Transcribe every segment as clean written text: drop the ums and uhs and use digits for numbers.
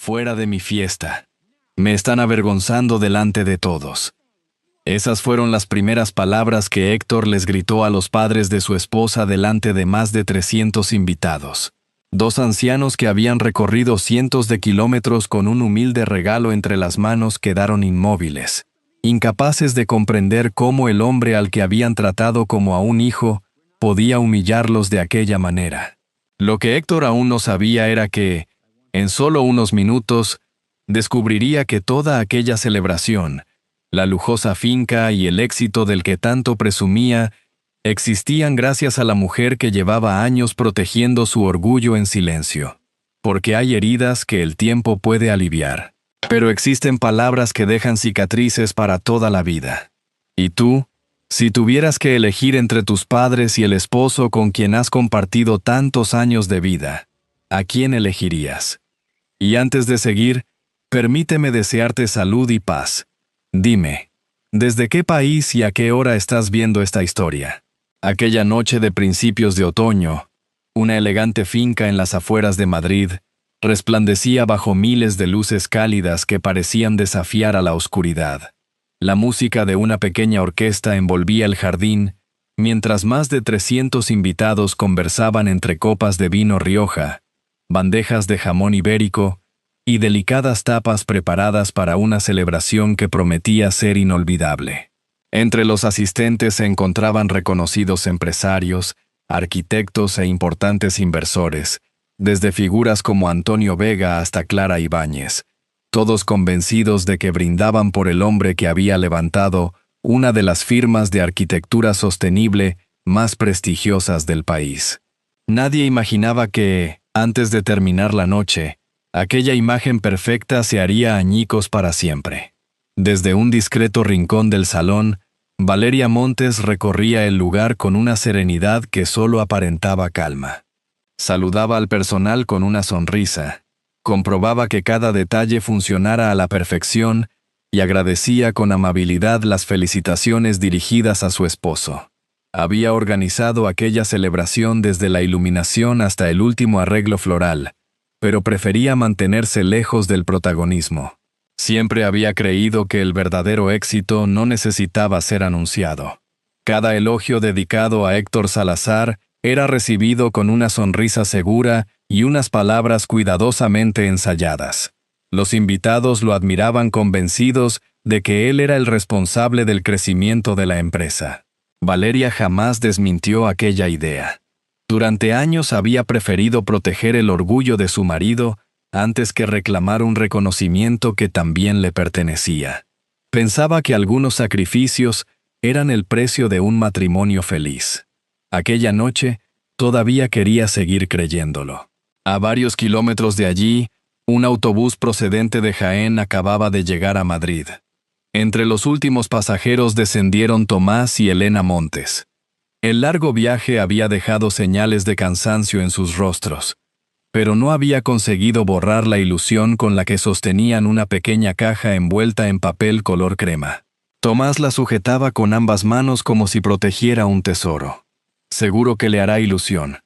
fuera de mi fiesta. Me están avergonzando delante de todos. Esas fueron las primeras palabras que Héctor les gritó a los padres de su esposa delante de más de 300 invitados. Dos ancianos que habían recorrido cientos de kilómetros con un humilde regalo entre las manos quedaron inmóviles, incapaces de comprender cómo el hombre al que habían tratado como a un hijo podía humillarlos de aquella manera. Lo que Héctor aún no sabía era que, en solo unos minutos, descubriría que toda aquella celebración, la lujosa finca y el éxito del que tanto presumía, existían gracias a la mujer que llevaba años protegiendo su orgullo en silencio. Porque hay heridas que el tiempo puede aliviar, pero existen palabras que dejan cicatrices para toda la vida. ¿Y tú? Si tuvieras que elegir entre tus padres y el esposo con quien has compartido tantos años de vida, ¿a quién elegirías? Y antes de seguir, permíteme desearte salud y paz. Dime, ¿desde qué país y a qué hora estás viendo esta historia? Aquella noche de principios de otoño, una elegante finca en las afueras de Madrid resplandecía bajo miles de luces cálidas que parecían desafiar a la oscuridad. La música de una pequeña orquesta envolvía el jardín, mientras más de 300 invitados conversaban entre copas de vino Rioja, bandejas de jamón ibérico y delicadas tapas preparadas para una celebración que prometía ser inolvidable. Entre los asistentes se encontraban reconocidos empresarios, arquitectos e importantes inversores, desde figuras como Antonio Vega hasta Clara Ibáñez, todos convencidos de que brindaban por el hombre que había levantado una de las firmas de arquitectura sostenible más prestigiosas del país. Nadie imaginaba que, antes de terminar la noche, aquella imagen perfecta se haría añicos para siempre. Desde un discreto rincón del salón, Valeria Montes recorría el lugar con una serenidad que solo aparentaba calma. Saludaba al personal con una sonrisa, comprobaba que cada detalle funcionara a la perfección y agradecía con amabilidad las felicitaciones dirigidas a su esposo. Había organizado aquella celebración desde la iluminación hasta el último arreglo floral, pero prefería mantenerse lejos del protagonismo. Siempre había creído que el verdadero éxito no necesitaba ser anunciado. Cada elogio dedicado a Héctor Salazar era recibido con una sonrisa segura y unas palabras cuidadosamente ensayadas. Los invitados lo admiraban convencidos de que él era el responsable del crecimiento de la empresa. Valeria jamás desmintió aquella idea. Durante años había preferido proteger el orgullo de su marido antes que reclamar un reconocimiento que también le pertenecía. Pensaba que algunos sacrificios eran el precio de un matrimonio feliz. Aquella noche, todavía quería seguir creyéndolo. A varios kilómetros de allí, un autobús procedente de Jaén acababa de llegar a Madrid. Entre los últimos pasajeros descendieron Tomás y Elena Montes. El largo viaje había dejado señales de cansancio en sus rostros, pero no había conseguido borrar la ilusión con la que sostenían una pequeña caja envuelta en papel color crema. Tomás la sujetaba con ambas manos como si protegiera un tesoro. «Seguro que le hará ilusión»,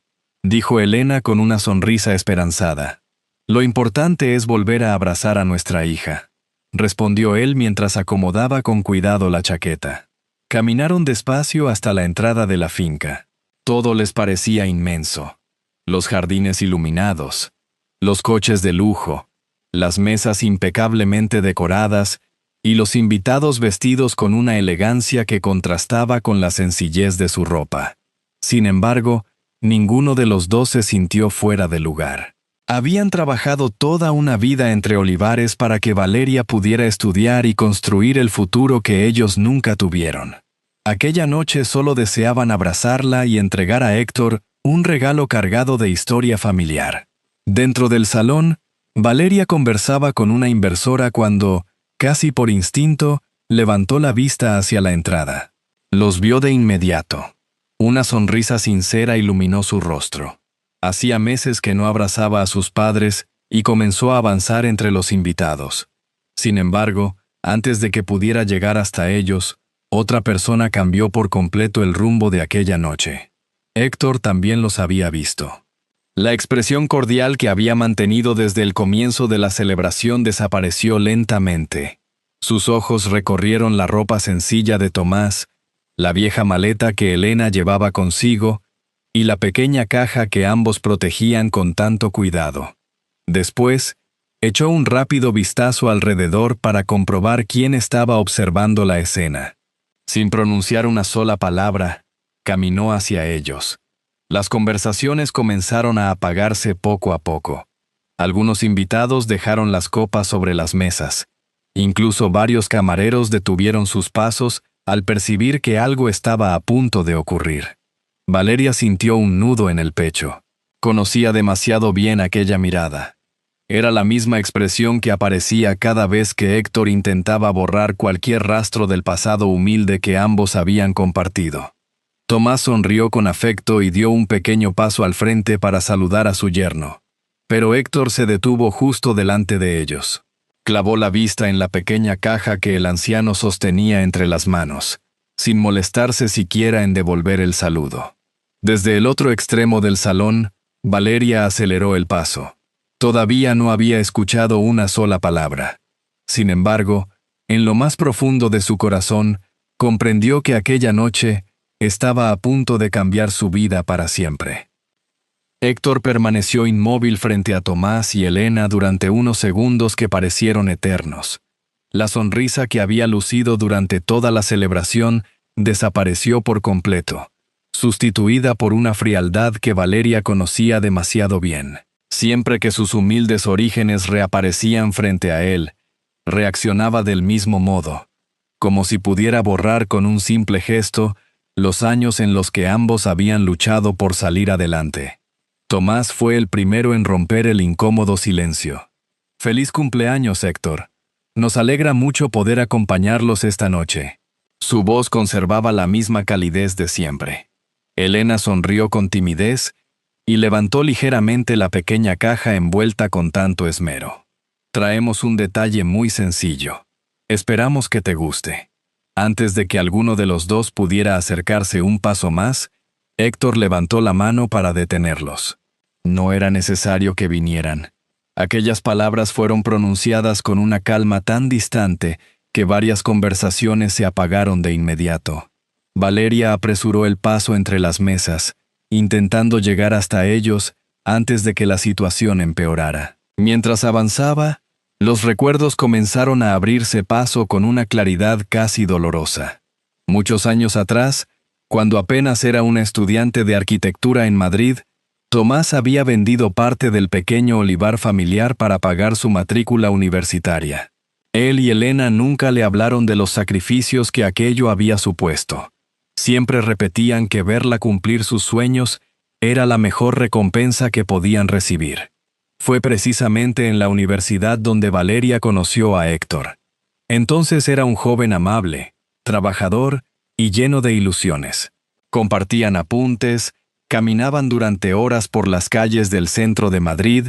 dijo Elena con una sonrisa esperanzada. «Lo importante es volver a abrazar a nuestra hija», respondió él mientras acomodaba con cuidado la chaqueta. Caminaron despacio hasta la entrada de la finca. Todo les parecía inmenso. Los jardines iluminados, los coches de lujo, las mesas impecablemente decoradas y los invitados vestidos con una elegancia que contrastaba con la sencillez de su ropa. Sin embargo, ninguno de los dos se sintió fuera de lugar. Habían trabajado toda una vida entre olivares para que Valeria pudiera estudiar y construir el futuro que ellos nunca tuvieron. Aquella noche solo deseaban abrazarla y entregar a Héctor un regalo cargado de historia familiar. Dentro del salón, Valeria conversaba con una inversora cuando, casi por instinto, levantó la vista hacia la entrada. Los vio de inmediato. Una sonrisa sincera iluminó su rostro. Hacía meses que no abrazaba a sus padres y comenzó a avanzar entre los invitados. Sin embargo, antes de que pudiera llegar hasta ellos, otra persona cambió por completo el rumbo de aquella noche. Héctor también los había visto. La expresión cordial que había mantenido desde el comienzo de la celebración desapareció lentamente. Sus ojos recorrieron la ropa sencilla de Tomás, la vieja maleta que Elena llevaba consigo y la pequeña caja que ambos protegían con tanto cuidado. Después, echó un rápido vistazo alrededor para comprobar quién estaba observando la escena. Sin pronunciar una sola palabra, caminó hacia ellos. Las conversaciones comenzaron a apagarse poco a poco. Algunos invitados dejaron las copas sobre las mesas. Incluso varios camareros detuvieron sus pasos al percibir que algo estaba a punto de ocurrir. Valeria sintió un nudo en el pecho. Conocía demasiado bien aquella mirada. Era la misma expresión que aparecía cada vez que Héctor intentaba borrar cualquier rastro del pasado humilde que ambos habían compartido. Tomás sonrió con afecto y dio un pequeño paso al frente para saludar a su yerno. Pero Héctor se detuvo justo delante de ellos. Clavó la vista en la pequeña caja que el anciano sostenía entre las manos, sin molestarse siquiera en devolver el saludo. Desde el otro extremo del salón, Valeria aceleró el paso. Todavía no había escuchado una sola palabra. Sin embargo, en lo más profundo de su corazón, comprendió que aquella noche estaba a punto de cambiar su vida para siempre. Héctor permaneció inmóvil frente a Tomás y Elena durante unos segundos que parecieron eternos. La sonrisa que había lucido durante toda la celebración desapareció por completo, sustituida por una frialdad que Valeria conocía demasiado bien. Siempre que sus humildes orígenes reaparecían frente a él, reaccionaba del mismo modo, como si pudiera borrar con un simple gesto los años en los que ambos habían luchado por salir adelante. Tomás fue el primero en romper el incómodo silencio. «Feliz cumpleaños, Héctor. Nos alegra mucho poder acompañarlos esta noche». Su voz conservaba la misma calidez de siempre. Elena sonrió con timidez y levantó ligeramente la pequeña caja envuelta con tanto esmero. «Traemos un detalle muy sencillo. Esperamos que te guste». Antes de que alguno de los dos pudiera acercarse un paso más, Héctor levantó la mano para detenerlos. No era necesario que vinieran. Aquellas palabras fueron pronunciadas con una calma tan distante que varias conversaciones se apagaron de inmediato. Valeria apresuró el paso entre las mesas, intentando llegar hasta ellos antes de que la situación empeorara. Mientras avanzaba, los recuerdos comenzaron a abrirse paso con una claridad casi dolorosa. Muchos años atrás, cuando apenas era una estudiante de arquitectura en Madrid, Tomás había vendido parte del pequeño olivar familiar para pagar su matrícula universitaria. Él y Elena nunca le hablaron de los sacrificios que aquello había supuesto. Siempre repetían que verla cumplir sus sueños era la mejor recompensa que podían recibir. Fue precisamente en la universidad donde Valeria conoció a Héctor. Entonces era un joven amable, trabajador y lleno de ilusiones. Compartían apuntes, caminaban durante horas por las calles del centro de Madrid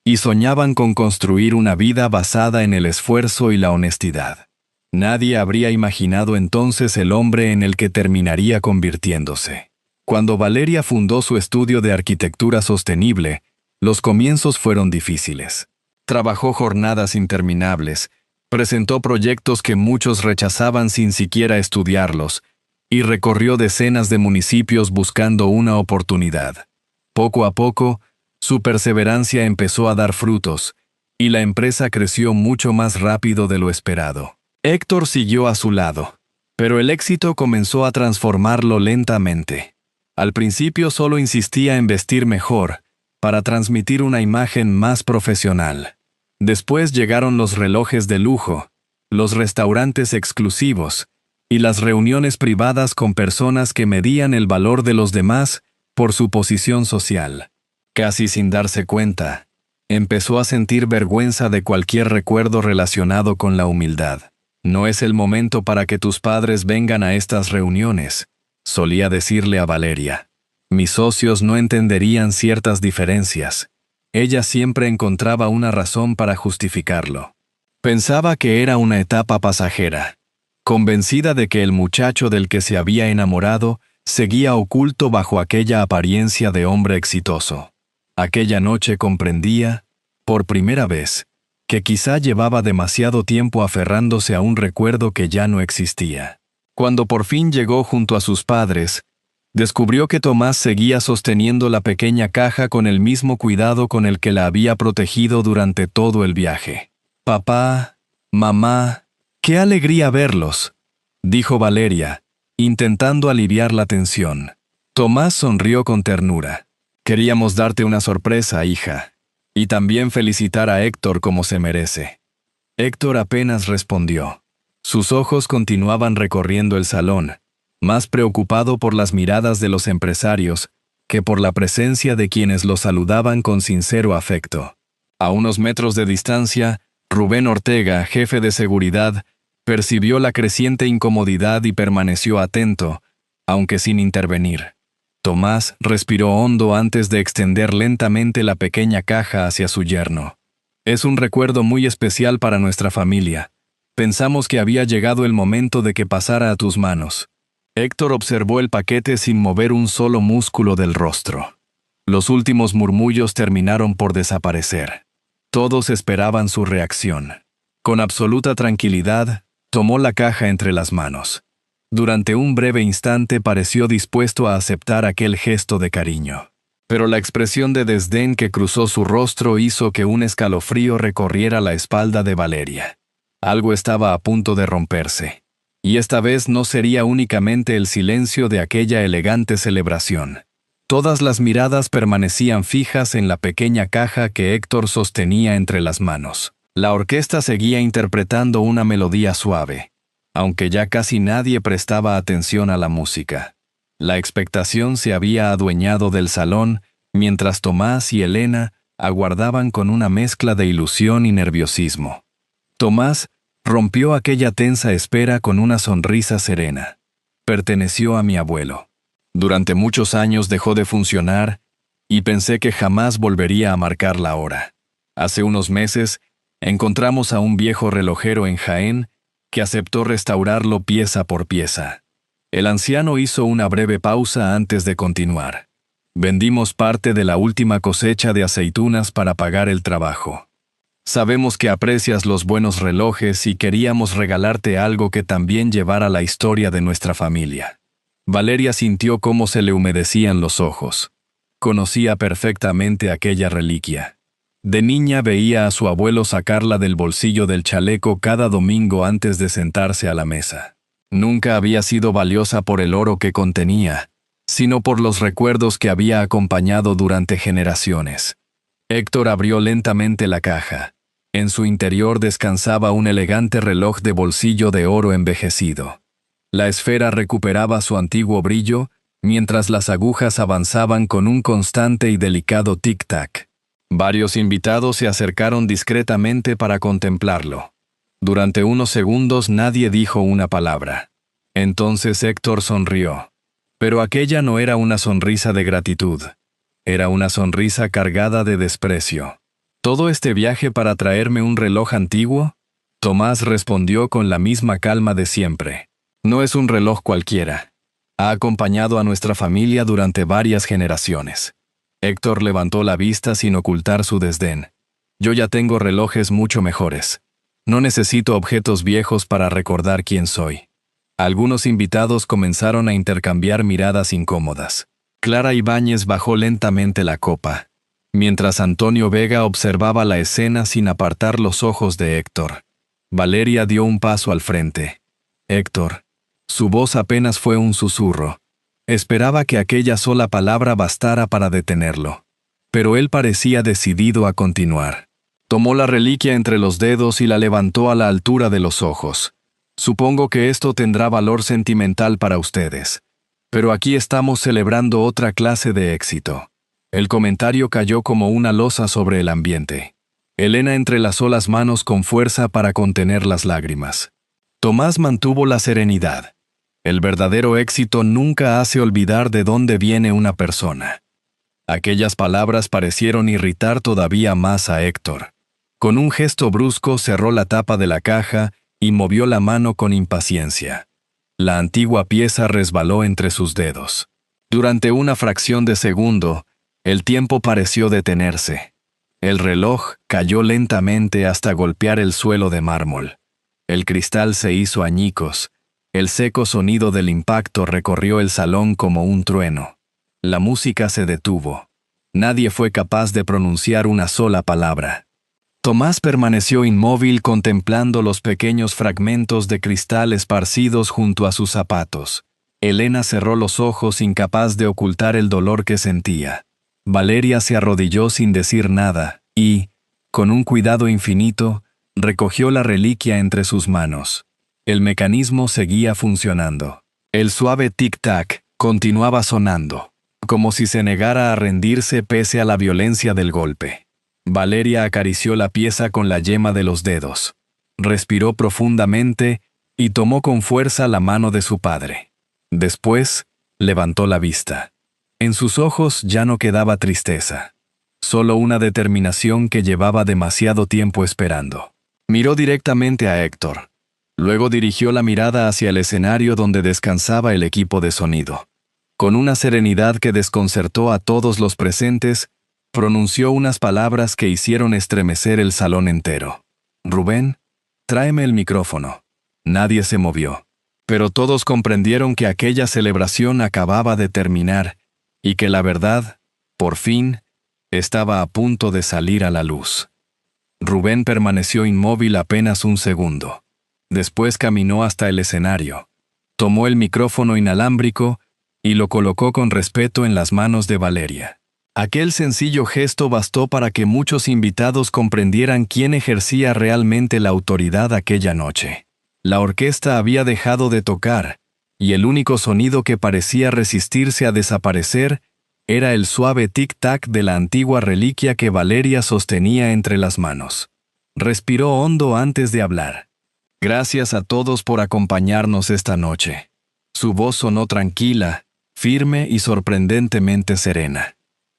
y soñaban con construir una vida basada en el esfuerzo y la honestidad. Nadie habría imaginado entonces el hombre en el que terminaría convirtiéndose. Cuando Valeria fundó su estudio de arquitectura sostenible, los comienzos fueron difíciles. Trabajó jornadas interminables, presentó proyectos que muchos rechazaban sin siquiera estudiarlos, y recorrió decenas de municipios buscando una oportunidad. Poco a poco, su perseverancia empezó a dar frutos, y la empresa creció mucho más rápido de lo esperado. Héctor siguió a su lado, pero el éxito comenzó a transformarlo lentamente. Al principio solo insistía en vestir mejor, para transmitir una imagen más profesional. Después llegaron los relojes de lujo, los restaurantes exclusivos y las reuniones privadas con personas que medían el valor de los demás por su posición social. Casi sin darse cuenta, empezó a sentir vergüenza de cualquier recuerdo relacionado con la humildad. «No es el momento para que tus padres vengan a estas reuniones», solía decirle a Valeria. «Mis socios no entenderían ciertas diferencias». Ella siempre encontraba una razón para justificarlo. Pensaba que era una etapa pasajera, convencida de que el muchacho del que se había enamorado seguía oculto bajo aquella apariencia de hombre exitoso. Aquella noche comprendía, por primera vez, que quizá llevaba demasiado tiempo aferrándose a un recuerdo que ya no existía. Cuando por fin llegó junto a sus padres, descubrió que Tomás seguía sosteniendo la pequeña caja con el mismo cuidado con el que la había protegido durante todo el viaje. «Papá, mamá, qué alegría verlos», dijo Valeria, intentando aliviar la tensión. Tomás sonrió con ternura. «Queríamos darte una sorpresa, hija, y también felicitar a Héctor como se merece». Héctor apenas respondió. Sus ojos continuaban recorriendo el salón, más preocupado por las miradas de los empresarios que por la presencia de quienes lo saludaban con sincero afecto. A unos metros de distancia, Rubén Ortega, jefe de seguridad, percibió la creciente incomodidad y permaneció atento, aunque sin intervenir. Tomás respiró hondo antes de extender lentamente la pequeña caja hacia su yerno. «Es un recuerdo muy especial para nuestra familia. Pensamos que había llegado el momento de que pasara a tus manos». Héctor observó el paquete sin mover un solo músculo del rostro. Los últimos murmullos terminaron por desaparecer. Todos esperaban su reacción. Con absoluta tranquilidad, tomó la caja entre las manos. Durante un breve instante pareció dispuesto a aceptar aquel gesto de cariño. Pero la expresión de desdén que cruzó su rostro hizo que un escalofrío recorriera la espalda de Valeria. Algo estaba a punto de romperse. Y esta vez no sería únicamente el silencio de aquella elegante celebración. Todas las miradas permanecían fijas en la pequeña caja que Héctor sostenía entre las manos. La orquesta seguía interpretando una melodía suave, aunque ya casi nadie prestaba atención a la música. La expectación se había adueñado del salón, mientras Tomás y Elena aguardaban con una mezcla de ilusión y nerviosismo. Tomás rompió aquella tensa espera con una sonrisa serena. «Perteneció a mi abuelo. Durante muchos años dejó de funcionar y pensé que jamás volvería a marcar la hora. Hace unos meses encontramos a un viejo relojero en Jaén que aceptó restaurarlo pieza por pieza». El anciano hizo una breve pausa antes de continuar. «Vendimos parte de la última cosecha de aceitunas para pagar el trabajo. Sabemos que aprecias los buenos relojes y queríamos regalarte algo que también llevara la historia de nuestra familia». Valeria sintió cómo se le humedecían los ojos. Conocía perfectamente aquella reliquia. De niña veía a su abuelo sacarla del bolsillo del chaleco cada domingo antes de sentarse a la mesa. Nunca había sido valiosa por el oro que contenía, sino por los recuerdos que había acompañado durante generaciones. Héctor abrió lentamente la caja. En su interior descansaba un elegante reloj de bolsillo de oro envejecido. La esfera recuperaba su antiguo brillo, mientras las agujas avanzaban con un constante y delicado tic-tac. Varios invitados se acercaron discretamente para contemplarlo. Durante unos segundos nadie dijo una palabra. Entonces Héctor sonrió. Pero aquella no era una sonrisa de gratitud. Era una sonrisa cargada de desprecio. ¿Todo este viaje para traerme un reloj antiguo? Tomás respondió con la misma calma de siempre. No es un reloj cualquiera. Ha acompañado a nuestra familia durante varias generaciones. Héctor levantó la vista sin ocultar su desdén. Yo ya tengo relojes mucho mejores. No necesito objetos viejos para recordar quién soy. Algunos invitados comenzaron a intercambiar miradas incómodas. Clara Ibáñez bajó lentamente la copa, mientras Antonio Vega observaba la escena sin apartar los ojos de Héctor. Valeria dio un paso al frente. «Héctor». Su voz apenas fue un susurro. Esperaba que aquella sola palabra bastara para detenerlo. Pero él parecía decidido a continuar. Tomó la reliquia entre los dedos y la levantó a la altura de los ojos. «Supongo que esto tendrá valor sentimental para ustedes. Pero aquí estamos celebrando otra clase de éxito». El comentario cayó como una losa sobre el ambiente. Elena entrelazó las manos con fuerza para contener las lágrimas. Tomás mantuvo la serenidad. El verdadero éxito nunca hace olvidar de dónde viene una persona. Aquellas palabras parecieron irritar todavía más a Héctor. Con un gesto brusco cerró la tapa de la caja y movió la mano con impaciencia. La antigua pieza resbaló entre sus dedos. Durante una fracción de segundo, El tiempo pareció detenerse. El reloj cayó lentamente hasta golpear el suelo de mármol. El cristal se hizo añicos. El seco sonido del impacto recorrió el salón como un trueno. La música se detuvo. Nadie fue capaz de pronunciar una sola palabra. Tomás permaneció inmóvil contemplando los pequeños fragmentos de cristal esparcidos junto a sus zapatos. Elena cerró los ojos incapaz de ocultar el dolor que sentía. Valeria se arrodilló sin decir nada y, con un cuidado infinito, recogió la reliquia entre sus manos. El mecanismo seguía funcionando. El suave tic-tac continuaba sonando, como si se negara a rendirse pese a la violencia del golpe. Valeria acarició la pieza con la yema de los dedos. Respiró profundamente y tomó con fuerza la mano de su padre. Después, levantó la vista. En sus ojos ya no quedaba tristeza, solo una determinación que llevaba demasiado tiempo esperando. Miró directamente a Héctor. Luego dirigió la mirada hacia el escenario donde descansaba el equipo de sonido. Con una serenidad que desconcertó a todos los presentes, pronunció unas palabras que hicieron estremecer el salón entero. «Rubén, tráeme el micrófono». Nadie se movió, pero todos comprendieron que aquella celebración acababa de terminar y que la verdad, por fin, estaba a punto de salir a la luz. Rubén permaneció inmóvil apenas un segundo. Después caminó hasta el escenario. Tomó el micrófono inalámbrico y lo colocó con respeto en las manos de Valeria. Aquel sencillo gesto bastó para que muchos invitados comprendieran quién ejercía realmente la autoridad aquella noche. La orquesta había dejado de tocar, y el único sonido que parecía resistirse a desaparecer era el suave tic-tac de la antigua reliquia que Valeria sostenía entre las manos. Respiró hondo antes de hablar. «Gracias a todos por acompañarnos esta noche». Su voz sonó tranquila, firme y sorprendentemente serena.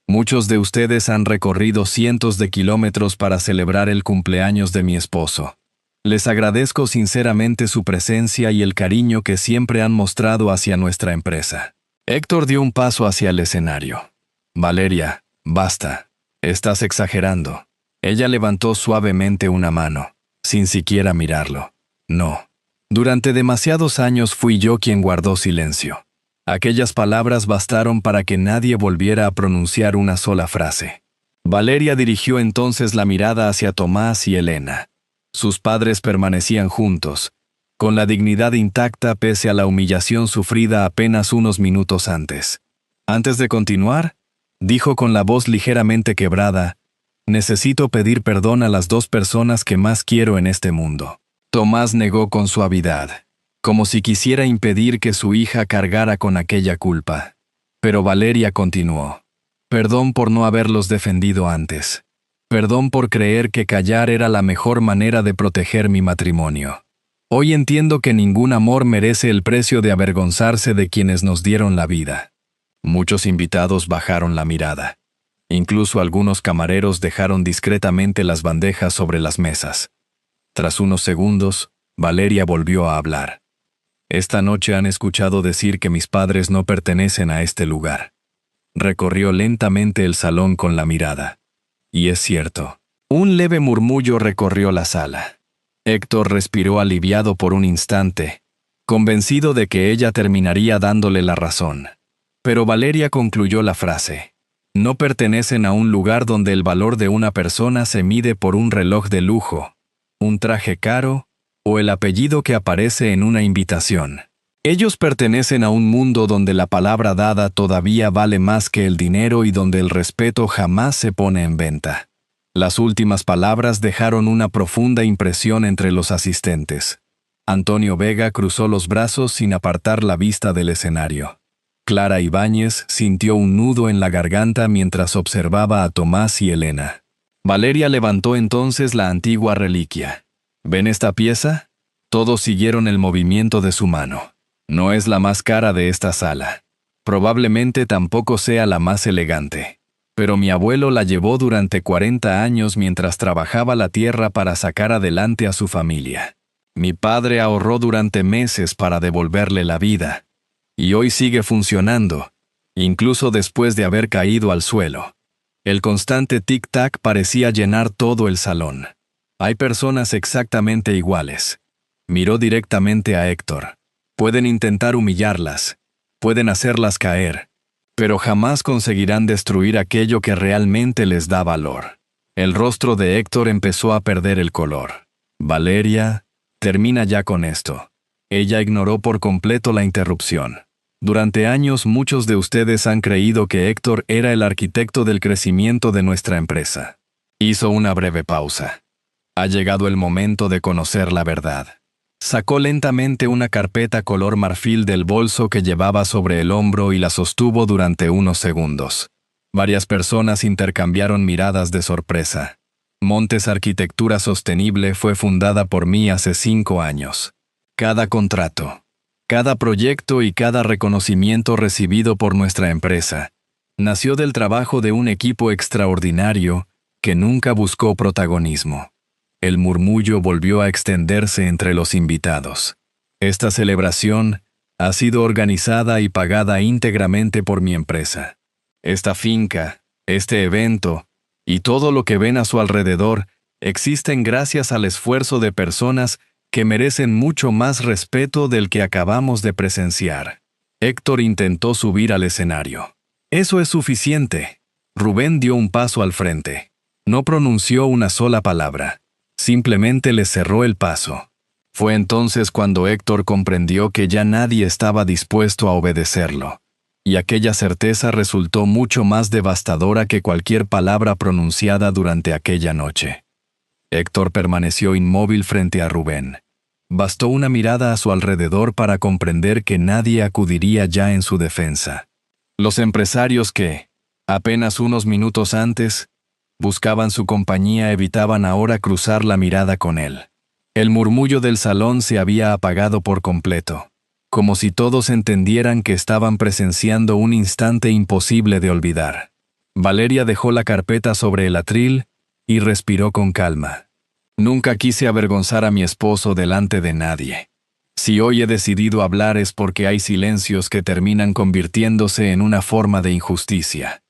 Muchos de ustedes han recorrido cientos de kilómetros para celebrar el cumpleaños de mi esposo. Les agradezco sinceramente su presencia y el cariño que siempre han mostrado hacia nuestra empresa. Héctor dio un paso hacia el escenario. «Valeria, basta. Estás exagerando». Ella levantó suavemente una mano, sin siquiera mirarlo. «No. Durante demasiados años fui yo quien guardó silencio». Aquellas palabras bastaron para que nadie volviera a pronunciar una sola frase. Valeria dirigió entonces la mirada hacia Tomás y Elena. Sus padres permanecían juntos, con la dignidad intacta pese a la humillación sufrida apenas unos minutos antes. Antes de continuar, dijo con la voz ligeramente quebrada, «Necesito pedir perdón a las dos personas que más quiero en este mundo». Tomás negó con suavidad, como si quisiera impedir que su hija cargara con aquella culpa. Pero Valeria continuó. «Perdón por no haberlos defendido antes. Perdón por creer que callar era la mejor manera de proteger mi matrimonio. Hoy entiendo que ningún amor merece el precio de avergonzarse de quienes nos dieron la vida». Muchos invitados bajaron la mirada. Incluso algunos camareros dejaron discretamente las bandejas sobre las mesas. Tras unos segundos, Valeria volvió a hablar. «Esta noche han escuchado decir que mis padres no pertenecen a este lugar». Recorrió lentamente el salón con la mirada. Y es cierto. Un leve murmullo recorrió la sala. Héctor respiró aliviado por un instante, convencido de que ella terminaría dándole la razón. Pero Valeria concluyó la frase. «No pertenecen a un lugar donde el valor de una persona se mide por un reloj de lujo, un traje caro o el apellido que aparece en una invitación. Ellos pertenecen a un mundo donde la palabra dada todavía vale más que el dinero y donde el respeto jamás se pone en venta». Las últimas palabras dejaron una profunda impresión entre los asistentes. Antonio Vega cruzó los brazos sin apartar la vista del escenario. Clara Ibáñez sintió un nudo en la garganta mientras observaba a Tomás y Elena. Valeria levantó entonces la antigua reliquia. «¿Ven esta pieza?» Todos siguieron el movimiento de su mano. «No es la más cara de esta sala. Probablemente tampoco sea la más elegante. Pero mi abuelo la llevó durante 40 años mientras trabajaba la tierra para sacar adelante a su familia. Mi padre ahorró durante meses para devolverle la vida. Y hoy sigue funcionando, incluso después de haber caído al suelo. El constante tic-tac parecía llenar todo el salón. Hay personas exactamente iguales. Miró directamente a Héctor. Pueden intentar humillarlas, pueden hacerlas caer, pero jamás conseguirán destruir aquello que realmente les da valor. El rostro de Héctor empezó a perder el color. Valeria, termina ya con esto. Ella ignoró por completo la interrupción. Durante años muchos de ustedes han creído que Héctor era el arquitecto del crecimiento de nuestra empresa. Hizo una breve pausa. Ha llegado el momento de conocer la verdad. Sacó lentamente una carpeta color marfil del bolso que llevaba sobre el hombro y la sostuvo durante unos segundos. Varias personas intercambiaron miradas de sorpresa. Montes Arquitectura Sostenible fue fundada por mí hace 5 años. Cada contrato, cada proyecto y cada reconocimiento recibido por nuestra empresa nació del trabajo de un equipo extraordinario que nunca buscó protagonismo. El murmullo volvió a extenderse entre los invitados. Esta celebración ha sido organizada y pagada íntegramente por mi empresa. Esta finca, este evento y todo lo que ven a su alrededor existen gracias al esfuerzo de personas que merecen mucho más respeto del que acabamos de presenciar. Héctor intentó subir al escenario. Eso es suficiente. Rubén dio un paso al frente. No pronunció una sola palabra. Simplemente le cerró el paso. Fue entonces cuando Héctor comprendió que ya nadie estaba dispuesto a obedecerlo, y aquella certeza resultó mucho más devastadora que cualquier palabra pronunciada durante aquella noche. Héctor permaneció inmóvil frente a Rubén. Bastó una mirada a su alrededor para comprender que nadie acudiría ya en su defensa. Los empresarios que, apenas unos minutos antes, buscaban su compañía evitaban ahora cruzar la mirada con él. El murmullo del salón se había apagado por completo, como si todos entendieran que estaban presenciando un instante imposible de olvidar. Valeria dejó la carpeta sobre el atril y respiró con calma. Nunca quise avergonzar a mi esposo delante de nadie. Si hoy he decidido hablar es porque hay silencios que terminan convirtiéndose en una forma de injusticia.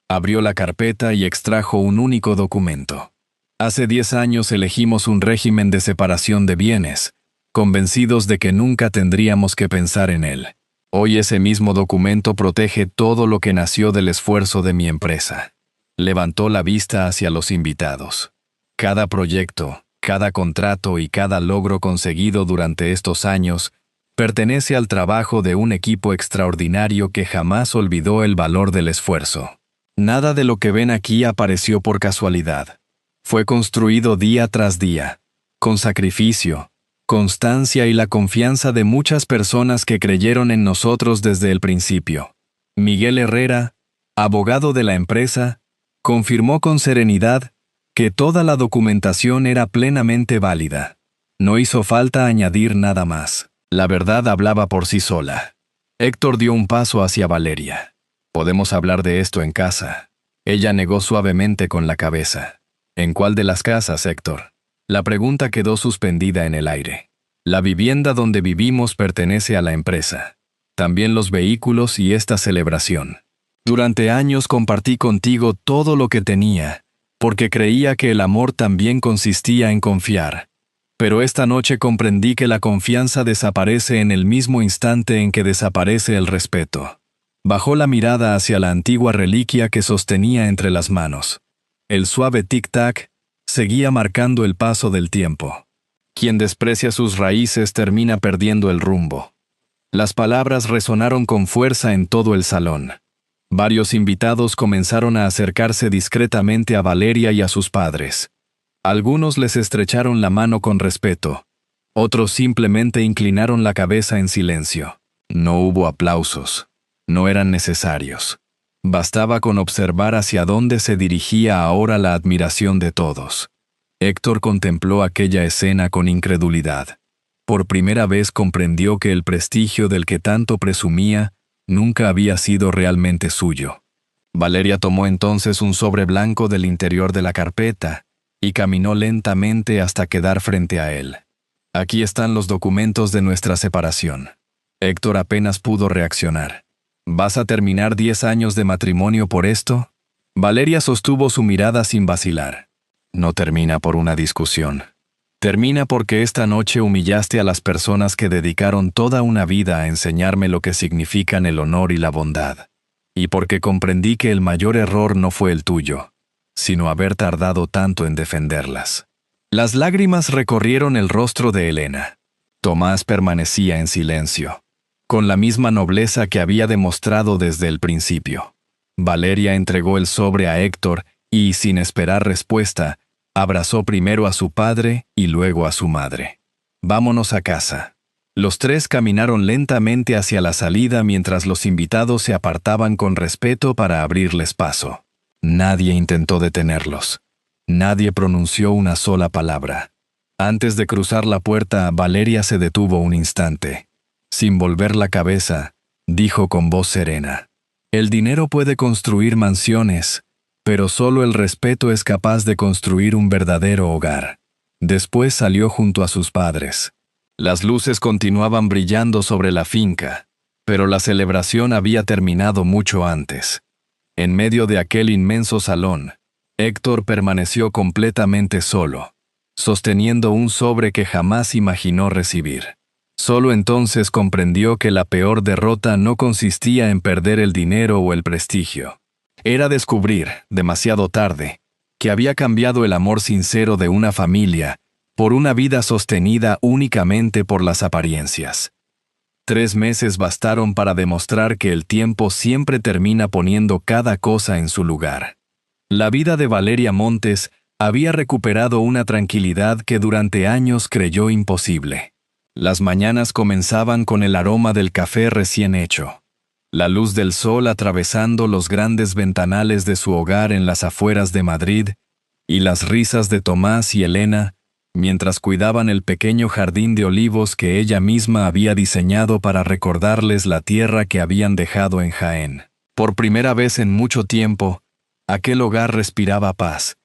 Abrió la carpeta y extrajo un único documento. Hace 10 años elegimos un régimen de separación de bienes, convencidos de que nunca tendríamos que pensar en él. Hoy ese mismo documento protege todo lo que nació del esfuerzo de mi empresa. Levantó la vista hacia los invitados. Cada proyecto, cada contrato y cada logro conseguido durante estos años pertenece al trabajo de un equipo extraordinario que jamás olvidó el valor del esfuerzo. Nada de lo que ven aquí apareció por casualidad. Fue construido día tras día, con sacrificio, constancia y la confianza de muchas personas que creyeron en nosotros desde el principio. Miguel Herrera, abogado de la empresa, confirmó con serenidad que toda la documentación era plenamente válida. No hizo falta añadir nada más. La verdad hablaba por sí sola. Héctor dio un paso hacia Valeria. Podemos hablar de esto en casa. Ella negó suavemente con la cabeza. ¿En cuál de las casas, Héctor? La pregunta quedó suspendida en el aire. La vivienda donde vivimos pertenece a la empresa. También los vehículos y esta celebración. Durante años compartí contigo todo lo que tenía, porque creía que el amor también consistía en confiar. Pero esta noche comprendí que la confianza desaparece en el mismo instante en que desaparece el respeto. Bajó la mirada hacia la antigua reliquia que sostenía entre las manos. El suave tic-tac seguía marcando el paso del tiempo. Quien desprecia sus raíces termina perdiendo el rumbo. Las palabras resonaron con fuerza en todo el salón. Varios invitados comenzaron a acercarse discretamente a Valeria y a sus padres. Algunos les estrecharon la mano con respeto. Otros simplemente inclinaron la cabeza en silencio. No hubo aplausos. No eran necesarios. Bastaba con observar hacia dónde se dirigía ahora la admiración de todos. Héctor contempló aquella escena con incredulidad. Por primera vez comprendió que el prestigio del que tanto presumía nunca había sido realmente suyo. Valeria tomó entonces un sobre blanco del interior de la carpeta y caminó lentamente hasta quedar frente a él. Aquí están los documentos de nuestra separación. Héctor apenas pudo reaccionar. ¿Vas a terminar 10 años de matrimonio por esto? Valeria sostuvo su mirada sin vacilar. No termina por una discusión. Termina porque esta noche humillaste a las personas que dedicaron toda una vida a enseñarme lo que significan el honor y la bondad. Y porque comprendí que el mayor error no fue el tuyo, sino haber tardado tanto en defenderlas. Las lágrimas recorrieron el rostro de Elena. Tomás permanecía en silencio, con la misma nobleza que había demostrado desde el principio. Valeria entregó el sobre a Héctor y, sin esperar respuesta, abrazó primero a su padre y luego a su madre. «Vámonos a casa». Los tres caminaron lentamente hacia la salida mientras los invitados se apartaban con respeto para abrirles paso. Nadie intentó detenerlos. Nadie pronunció una sola palabra. Antes de cruzar la puerta, Valeria se detuvo un instante. Sin volver la cabeza, dijo con voz serena: «El dinero puede construir mansiones, pero solo el respeto es capaz de construir un verdadero hogar». Después salió junto a sus padres. Las luces continuaban brillando sobre la finca, pero la celebración había terminado mucho antes. En medio de aquel inmenso salón, Héctor permaneció completamente solo, sosteniendo un sobre que jamás imaginó recibir. Solo entonces comprendió que la peor derrota no consistía en perder el dinero o el prestigio. Era descubrir, demasiado tarde, que había cambiado el amor sincero de una familia por una vida sostenida únicamente por las apariencias. 3 meses bastaron para demostrar que el tiempo siempre termina poniendo cada cosa en su lugar. La vida de Valeria Montes había recuperado una tranquilidad que durante años creyó imposible. Las mañanas comenzaban con el aroma del café recién hecho, la luz del sol atravesando los grandes ventanales de su hogar en las afueras de Madrid, y las risas de Tomás y Elena mientras cuidaban el pequeño jardín de olivos que ella misma había diseñado para recordarles la tierra que habían dejado en Jaén. Por primera vez en mucho tiempo, aquel hogar respiraba paz.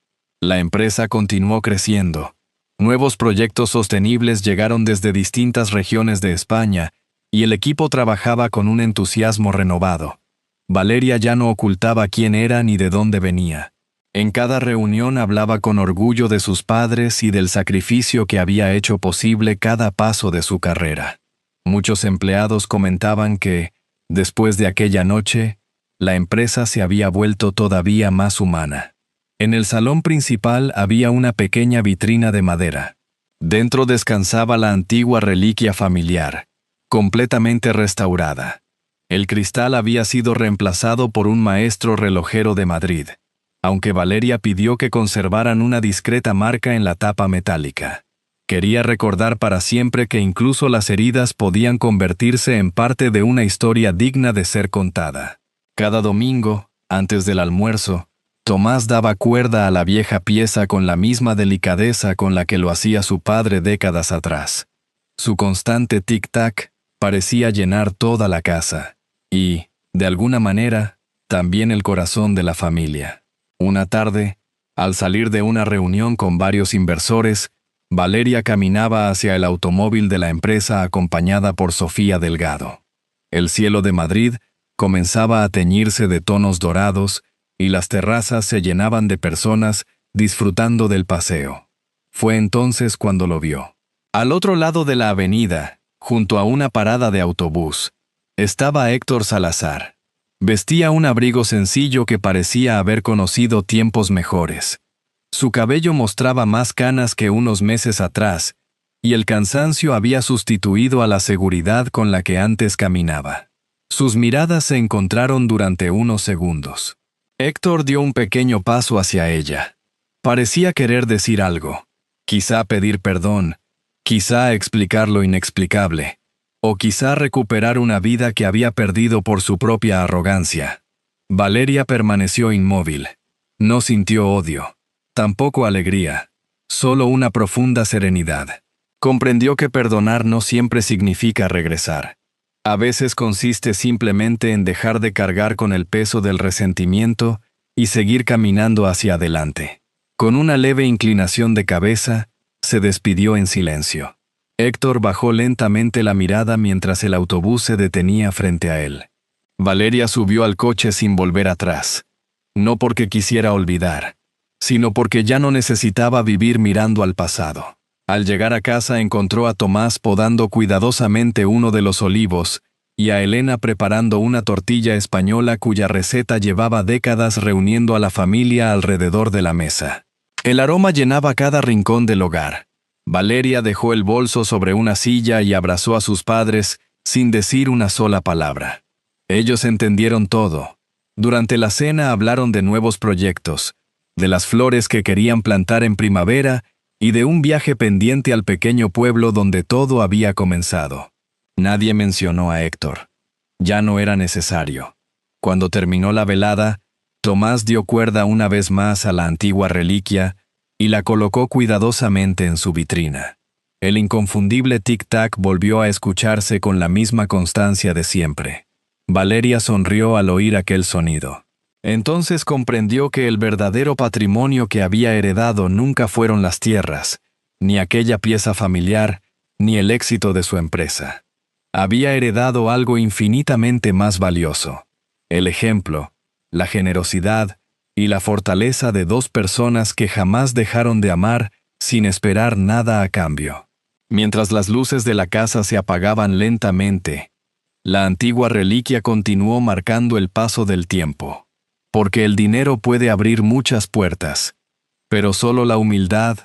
La empresa continuó creciendo. Nuevos proyectos sostenibles llegaron desde distintas regiones de España, y el equipo trabajaba con un entusiasmo renovado. Valeria ya no ocultaba quién era ni de dónde venía. En cada reunión hablaba con orgullo de sus padres y del sacrificio que había hecho posible cada paso de su carrera. Muchos empleados comentaban que, después de aquella noche, la empresa se había vuelto todavía más humana. En el salón principal había una pequeña vitrina de madera. Dentro descansaba la antigua reliquia familiar, completamente restaurada. El cristal había sido reemplazado por un maestro relojero de Madrid, aunque Valeria pidió que conservaran una discreta marca en la tapa metálica. Quería recordar para siempre que incluso las heridas podían convertirse en parte de una historia digna de ser contada. Cada domingo, antes del almuerzo, Tomás daba cuerda a la vieja pieza con la misma delicadeza con la que lo hacía su padre décadas atrás. Su constante tic-tac parecía llenar toda la casa y, de alguna manera, también el corazón de la familia. Una tarde, al salir de una reunión con varios inversores, Valeria caminaba hacia el automóvil de la empresa acompañada por Sofía Delgado. El cielo de Madrid comenzaba a teñirse de tonos dorados y las terrazas se llenaban de personas disfrutando del paseo. Fue entonces cuando lo vio. Al otro lado de la avenida, junto a una parada de autobús, estaba Héctor Salazar. Vestía un abrigo sencillo que parecía haber conocido tiempos mejores. Su cabello mostraba más canas que unos meses atrás, y el cansancio había sustituido a la seguridad con la que antes caminaba. Sus miradas se encontraron durante unos segundos. Héctor dio un pequeño paso hacia ella. Parecía querer decir algo, quizá pedir perdón, quizá explicar lo inexplicable, o quizá recuperar una vida que había perdido por su propia arrogancia. Valeria permaneció inmóvil. No sintió odio, tampoco alegría, solo una profunda serenidad. Comprendió que perdonar no siempre significa regresar. A veces consiste simplemente en dejar de cargar con el peso del resentimiento y seguir caminando hacia adelante. Con una leve inclinación de cabeza, se despidió en silencio. Héctor bajó lentamente la mirada mientras el autobús se detenía frente a él. Valeria subió al coche sin volver atrás. no porque quisiera olvidar, sino porque ya no necesitaba vivir mirando al pasado. Al llegar a casa encontró a Tomás podando cuidadosamente uno de los olivos y a Elena preparando una tortilla española cuya receta llevaba décadas reuniendo a la familia alrededor de la mesa. El aroma llenaba cada rincón del hogar. Valeria dejó el bolso sobre una silla y abrazó a sus padres sin decir una sola palabra. Ellos entendieron todo. Durante la cena hablaron de nuevos proyectos, de las flores que querían plantar en primavera y de un viaje pendiente al pequeño pueblo donde todo había comenzado. Nadie mencionó a Héctor. Ya no era necesario. Cuando terminó la velada, Tomás dio cuerda una vez más a la antigua reliquia y la colocó cuidadosamente en su vitrina. El inconfundible tic-tac volvió a escucharse con la misma constancia de siempre. Valeria sonrió al oír aquel sonido. Entonces comprendió que el verdadero patrimonio que había heredado nunca fueron las tierras, ni aquella pieza familiar, ni el éxito de su empresa. Había heredado algo infinitamente más valioso: el ejemplo, la generosidad y la fortaleza de dos personas que jamás dejaron de amar sin esperar nada a cambio. Mientras las luces de la casa se apagaban lentamente, la antigua reliquia continuó marcando el paso del tiempo. Porque el dinero puede abrir muchas puertas, pero solo la humildad,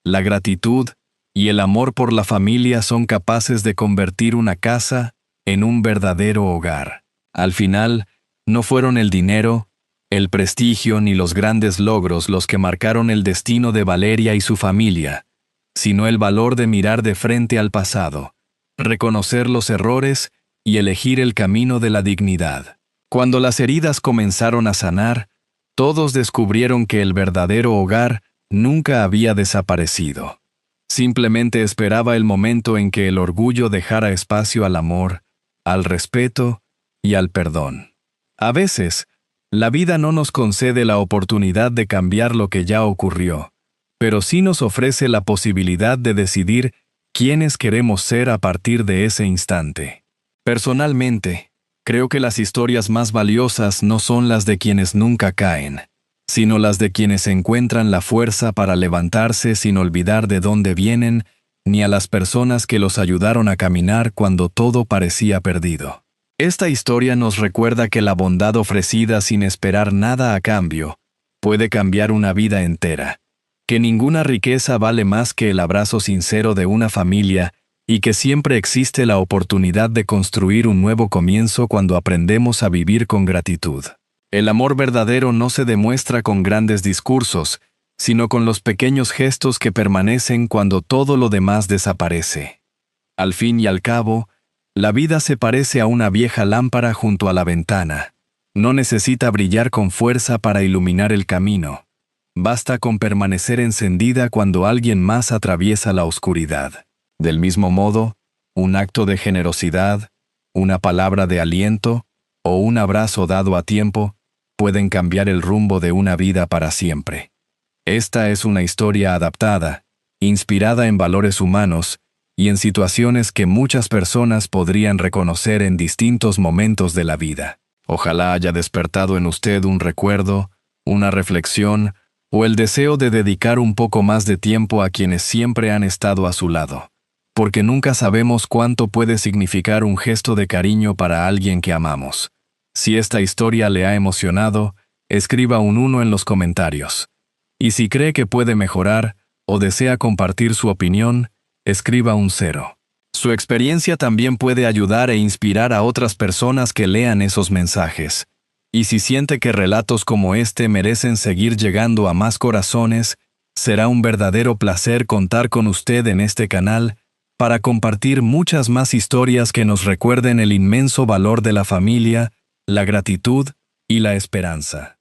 la gratitud y el amor por la familia son capaces de convertir una casa en un verdadero hogar. Al final, no fueron el dinero, el prestigio ni los grandes logros los que marcaron el destino de Valeria y su familia, sino el valor de mirar de frente al pasado, reconocer los errores y elegir el camino de la dignidad. Cuando las heridas comenzaron a sanar, todos descubrieron que el verdadero hogar nunca había desaparecido. Simplemente esperaba el momento en que el orgullo dejara espacio al amor, al respeto y al perdón. A veces, la vida no nos concede la oportunidad de cambiar lo que ya ocurrió, pero sí nos ofrece la posibilidad de decidir quiénes queremos ser a partir de ese instante. Personalmente, creo que las historias más valiosas no son las de quienes nunca caen, sino las de quienes encuentran la fuerza para levantarse sin olvidar de dónde vienen, ni a las personas que los ayudaron a caminar cuando todo parecía perdido. Esta historia nos recuerda que la bondad ofrecida sin esperar nada a cambio puede cambiar una vida entera, que ninguna riqueza vale más que el abrazo sincero de una familia y que siempre existe la oportunidad de construir un nuevo comienzo cuando aprendemos a vivir con gratitud. El amor verdadero no se demuestra con grandes discursos, sino con los pequeños gestos que permanecen cuando todo lo demás desaparece. Al fin y al cabo, la vida se parece a una vieja lámpara junto a la ventana. No necesita brillar con fuerza para iluminar el camino. Basta con permanecer encendida cuando alguien más atraviesa la oscuridad. Del mismo modo, un acto de generosidad, una palabra de aliento o un abrazo dado a tiempo pueden cambiar el rumbo de una vida para siempre. Esta es una historia adaptada, inspirada en valores humanos y en situaciones que muchas personas podrían reconocer en distintos momentos de la vida. Ojalá haya despertado en usted un recuerdo, una reflexión o el deseo de dedicar un poco más de tiempo a quienes siempre han estado a su lado, porque nunca sabemos cuánto puede significar un gesto de cariño para alguien que amamos. Si esta historia le ha emocionado, escriba un 1 en los comentarios. Y si cree que puede mejorar o desea compartir su opinión, escriba un 0. Su experiencia también puede ayudar e inspirar a otras personas que lean esos mensajes. Y si siente que relatos como este merecen seguir llegando a más corazones, será un verdadero placer contar con usted en este canal para compartir muchas más historias que nos recuerden el inmenso valor de la familia, la gratitud y la esperanza.